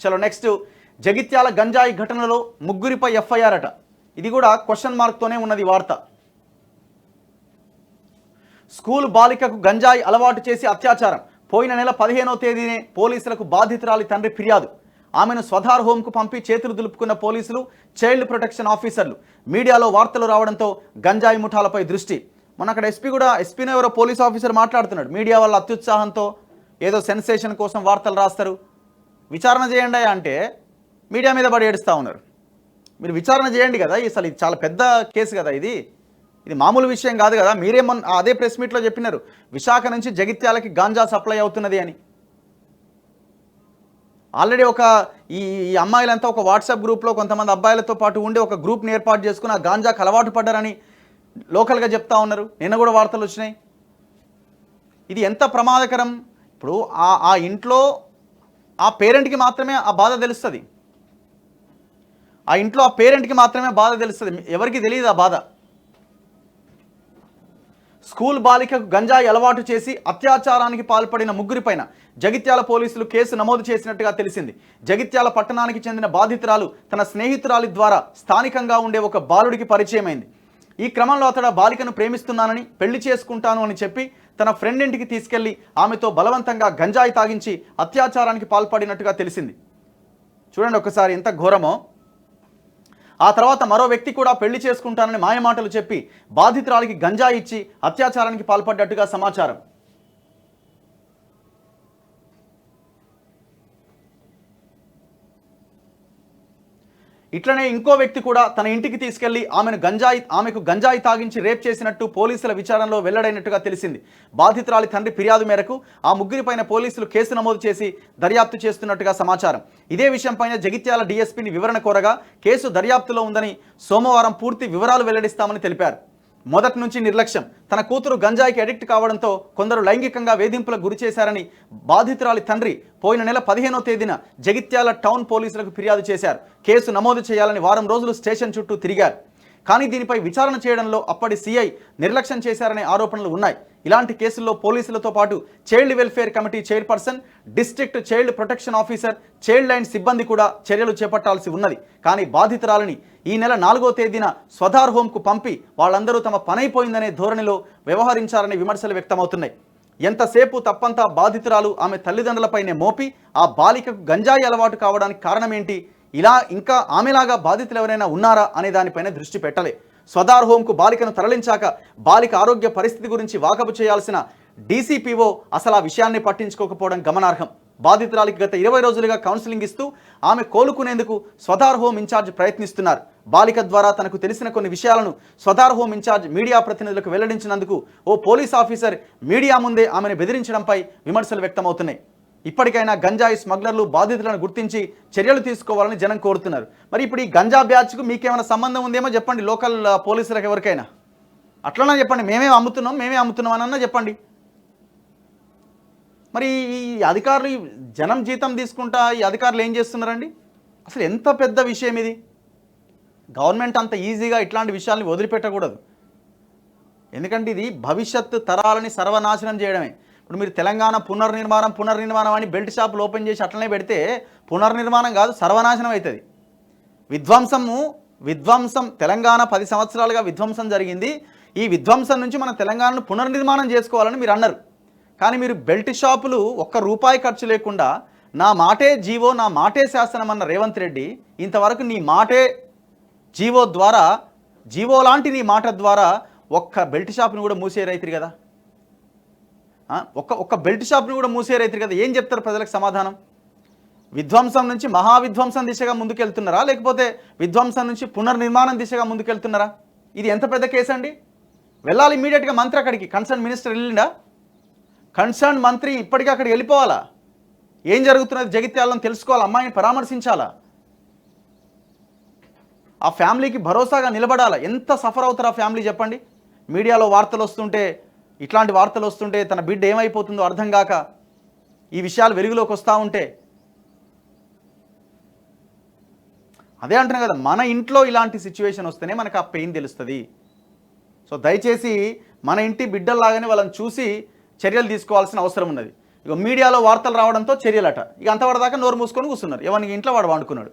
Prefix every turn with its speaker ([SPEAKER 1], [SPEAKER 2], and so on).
[SPEAKER 1] చలో నెక్స్ట్, జగిత్యాల గంజాయి ఘటనలో ముగ్గురిపై ఎఫ్ఐఆర్ అట. ఇది కూడా క్వశ్చన్ మార్క్తోనే ఉన్నది వార్త. స్కూల్ బాలికకు గంజాయి అలవాటు చేసి అత్యాచారం. పోయిన నెల 15వ తేదీనే పోలీసులకు బాధితురాలి తండ్రి ఫిర్యాదు. ఆమెను స్వధార్ హోంకు పంపి చేతులు దులుపుకున్న పోలీసులు, చైల్డ్ ప్రొటెక్షన్ ఆఫీసర్లు. మీడియాలో వార్తలు రావడంతో గంజాయి ముఠాలపై దృష్టి. మొన్న అక్కడ ఎస్పీని ఎవరో పోలీస్ ఆఫీసర్ మాట్లాడుతున్నాడు. మీడియా వాళ్ళ అత్యుత్సాహంతో ఏదో సెన్సేషన్ కోసం వార్తలు రాస్తారు, విచారణ చేయండి అంటే మీడియా మీద పడి ఏడుస్తూ ఉన్నారు. మీరు విచారణ చేయండి కదా, అసలు ఇది చాలా పెద్ద కేసు కదా, ఇది మామూలు విషయం కాదు కదా. అదే ప్రెస్ మీట్లో చెప్పినారు, విశాఖ నుంచి జగిత్యాలకి గాంజా సప్లై అవుతున్నది అని. ఆల్రెడీ ఈ అమ్మాయిలంతా ఒక వాట్సాప్ గ్రూప్లో కొంతమంది అబ్బాయిలతో పాటు ఉండి ఒక గ్రూప్ని ఏర్పాటు చేసుకుని ఆ గాంజాకు అలవాటు పడ్డారని లోకల్గా చెప్తా ఉన్నారు. నిన్న కూడా వార్తలు వచ్చినాయి. ఇది ఎంత ప్రమాదకరం. ఇప్పుడు ఆ ఇంట్లో ఆ పేరెంట్కి మాత్రమే ఆ బాధ తెలుస్తుంది. ఆ ఇంట్లో ఆ పేరెంట్కి మాత్రమే బాధ తెలుస్తుంది, ఎవరికి తెలియదు ఆ బాధ. స్కూల్ బాలికకు గంజాయి అలవాటు చేసి అత్యాచారానికి పాల్పడిన ముగ్గురిపైన జగిత్యాల పోలీసులు కేసు నమోదు చేసినట్టుగా తెలిసింది. జగిత్యాల పట్టణానికి చెందిన బాధితురాలు తన స్నేహితురాలి ద్వారా స్థానికంగా ఉండే ఒక బాలుడికి పరిచయమైంది. ఈ క్రమంలో అతడు బాలికను ప్రేమిస్తున్నానని, పెళ్లి చేసుకుంటాను అని చెప్పి తన ఫ్రెండ్ ఇంటికి తీసుకెళ్లి ఆమెతో బలవంతంగా గంజాయి తాగించి అత్యాచారానికి పాల్పడినట్టుగా తెలిసింది. చూడండి ఒకసారి ఎంత ఘోరమో. ఆ తర్వాత మరో వ్యక్తి కూడా పెళ్లి చేసుకుంటానని మాయమాటలు చెప్పి బాధితురాలికి గంజాయి ఇచ్చి అత్యాచారానికి పాల్పడ్డట్టుగా సమాచారం. ఇట్లనే ఇంకో వ్యక్తి కూడా తన ఇంటికి తీసుకెళ్లి ఆమెకు గంజాయి తాగించి రేప్ చేసినట్టు పోలీసుల విచారణలో వెల్లడైనట్టుగా తెలిసింది. బాధితురాలి తండ్రి ఫిర్యాదు మేరకు ఆ ముగ్గురిపైన పోలీసులు కేసు నమోదు చేసి దర్యాప్తు చేస్తున్నట్టుగా సమాచారం. ఇదే విషయంపైన జగిత్యాల డీఎస్పీని వివరణ కోరగా కేసు దర్యాప్తులో ఉందని, సోమవారం పూర్తి వివరాలు వెల్లడిస్తామని తెలిపారు. మొదటి నుంచి నిర్లక్ష్యం. తన కూతురు గంజాయికి అడిక్ట్ కావడంతో కొందరు లైంగికంగా వేధింపులకు గురి చేశారని బాధితురాలి తండ్రి పోయిన నెల 15వ తేదీన జగిత్యాల టౌన్ పోలీసులకు ఫిర్యాదు చేశారు. కేసు నమోదు చేయాలని వారం రోజులు స్టేషన్ చుట్టూ తిరిగారు. కానీ దీనిపై విచారణ చేయడంలో అప్పటి సీఐ నిర్లక్ష్యం చేశారనే ఆరోపణలు ఉన్నాయి. ఇలాంటి కేసుల్లో పోలీసులతో పాటు child welfare committee chairperson, district child protection officer, child line సిబ్బంది కూడా చర్యలు చేపట్టాల్సి ఉన్నది. కానీ బాధితురాలని ఈ నెల 4వ తేదీన స్వధార్ హోంకు పంపి వాళ్ళందరూ తమ పనైపోయిందనే ధోరణిలో వ్యవహరించారనే విమర్శలు వ్యక్తమవుతున్నాయి. ఎంతసేపు తప్పంతా బాధితురాలు ఆమె తల్లిదండ్రులపైనే మోపి ఆ బాలికకు గంజాయి అలవాటు కావడానికి కారణమేంటి, ఇలా ఇంకా ఆమెలాగా బాధితులు ఎవరైనా ఉన్నారా అనే దానిపైన దృష్టి పెట్టలే. స్వధార్ హోంకు బాలికను తరలించాక బాలిక ఆరోగ్య పరిస్థితి గురించి వాకబు చేయాల్సిన డీసీపీఓ అసలు ఆ విషయాన్ని పట్టించుకోకపోవడం గమనార్హం. బాధితురాలికి గత 20 రోజులుగా కౌన్సిలింగ్ ఇస్తూ ఆమె కోలుకునేందుకు స్వధార్ హోం ఇన్ఛార్జ్ ప్రయత్నిస్తున్నారు. బాలిక ద్వారా తనకు తెలిసిన కొన్ని విషయాలను స్వధార్ హోం ఇన్ఛార్జ్ మీడియా ప్రతినిధులకు వెల్లడించినందుకు ఓ పోలీస్ ఆఫీసర్ మీడియా ముందే ఆమెను బెదిరించడంపై విమర్శలు వ్యక్తమవుతున్నాయి. ఇప్పటికైనా గంజాయి స్మగ్లర్లు బాధితులను గుర్తించి చర్యలు తీసుకోవాలని జనం కోరుతున్నారు. మరి ఇప్పుడు ఈ గంజా బ్యాచ్కు మీకేమైనా సంబంధం ఉందేమో చెప్పండి, లోకల్ పోలీసులకు ఎవరికైనా అట్లన్నా చెప్పండి, మేమే అమ్ముతున్నాం అనన్నా చెప్పండి. మరి ఈ అధికారులు జనం జీతం తీసుకుంటా ఈ అధికారులు ఏం చేస్తున్నారండి? అసలు ఎంత పెద్ద విషయం ఇది. గవర్నమెంట్ అంత ఈజీగా ఇట్లాంటి విషయాల్ని వదిలిపెట్టకూడదు. ఎందుకంటే ఇది భవిష్యత్తు తరాలని సర్వనాశనం చేయడమే. ఇప్పుడు మీరు తెలంగాణ పునర్నిర్మాణం అని బెల్ట్ షాపులు ఓపెన్ చేసి అట్లనే పెడితే పునర్నిర్మాణం కాదు, సర్వనాశనం అవుతుంది. విధ్వంసం తెలంగాణ 10 సంవత్సరాలుగా విధ్వంసం జరిగింది. ఈ విధ్వంసం నుంచి మన తెలంగాణను పునర్నిర్మాణం చేసుకోవాలని మీరు అన్నారు. కానీ మీరు బెల్ట్ షాపులు ₹1 ఖర్చు లేకుండా నా మాటే జీవో నా మాటే శాసనం అన్న రేవంత్ రెడ్డి ఇంతవరకు నీ మాటే జీవో లాంటి నీ మాట ద్వారా ఒక్క బెల్ట్ షాప్ను కూడా మూసే రైతురు కదా, ఒక్క బెల్ట్ షాప్ను కూడా మూసే రైతురు కదా. ఏం చెప్తారు ప్రజలకు సమాధానం? విధ్వంసం నుంచి మహావిధ్వంసం దిశగా ముందుకెళ్తున్నారా, లేకపోతే విధ్వంసం నుంచి పునర్నిర్మాణం దిశగా ముందుకెళ్తున్నారా? ఇది ఎంత పెద్ద కేసు అండి. వెళ్ళాలి ఇమీడియట్గా మంత్రి అక్కడికి. Concern minister వెళ్ళిండా? కన్సర్న్ మంత్రి ఇప్పటికీ అక్కడికి వెళ్ళిపోవాలా? ఏం జరుగుతున్నది జగిత్యాలను తెలుసుకోవాలి, అమ్మాయిని పరామర్శించాలా, ఆ ఫ్యామిలీకి భరోసాగా నిలబడాలా. ఎంత సఫర్ అవుతారు ఆ ఫ్యామిలీ చెప్పండి. మీడియాలో వార్తలు వస్తుంటే, ఇట్లాంటి వార్తలు వస్తుంటే తన బిడ్డ ఏమైపోతుందో అర్థం కాక ఈ విషయాలు వెలుగులోకి వస్తూ ఉంటే, అదే అంటున్నా కదా, మన ఇంట్లో ఇలాంటి సిచ్యువేషన్ వస్తేనే మనకు ఆ పెయిన్ తెలుస్తుంది. సో దయచేసి మన ఇంటి బిడ్డల్లాగానే వాళ్ళని చూసి చర్యలు తీసుకోవాల్సిన అవసరం ఉన్నది. ఇక మీడియాలో వార్తలు రావడంతో చర్యలట. ఇక అంతవరదాకా నోరు మూసుకొని కూర్చున్నారు. ఎవరికి ఇంట్లో వాడు వండుకున్నాడు.